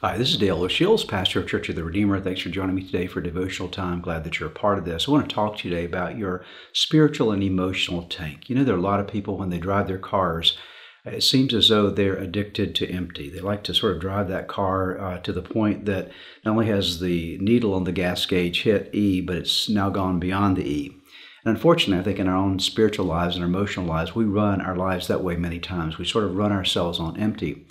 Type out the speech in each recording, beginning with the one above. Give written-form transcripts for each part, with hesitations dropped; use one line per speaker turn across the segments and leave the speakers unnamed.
Hi, this is Dale O'Shields, pastor of Church of the Redeemer. Thanks for joining me today for devotional time. Glad that you're a part of this. I want to talk to you today about your spiritual and emotional tank. You know, there are a lot of people when they drive their cars, it seems as though they're addicted to empty. They like to sort of drive that car to the point that not only has the needle on the gas gauge hit E, but it's now gone beyond the E. And unfortunately, I think in our own spiritual lives and our emotional lives, we run our lives that way many times. We sort of run ourselves on empty.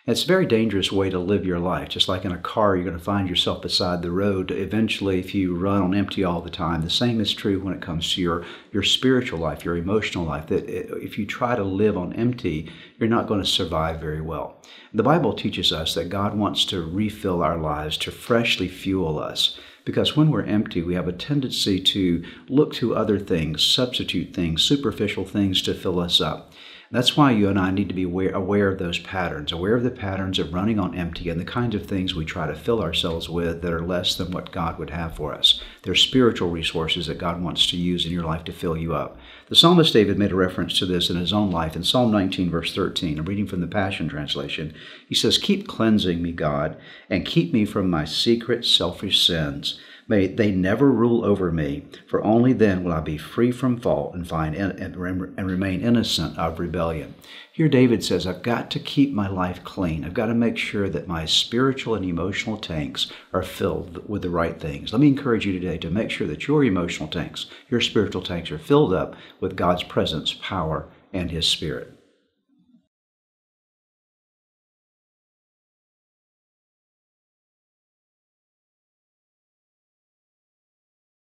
It's a very dangerous way to live your life. Just like in a car, you're going to find yourself beside the road. Eventually, if you run on empty all the time, the same is true when it comes to your spiritual life, your emotional life. That if you try to live on empty, you're not going to survive very well. The Bible teaches us that God wants to refill our lives, to freshly fuel us. Because when we're empty, we have a tendency to look to other things, substitute things, superficial things to fill us up. That's why you and I need to be aware of those patterns, aware of the patterns of running on empty and the kinds of things we try to fill ourselves with that are less than what God would have for us. They're spiritual resources that God wants to use in your life to fill you up. The psalmist David made a reference to this in his own life in Psalm 19, verse 13. I'm reading from the Passion Translation. He says, "Keep cleansing me, God, and keep me from my secret selfish sins. May they never rule over me, for only then will I be free from fault and remain innocent of rebellion." Here David says, I've got to keep my life clean. I've got to make sure that my spiritual and emotional tanks are filled with the right things. Let me encourage you today to make sure that your emotional tanks, your spiritual tanks are filled up with God's presence, power, and His Spirit.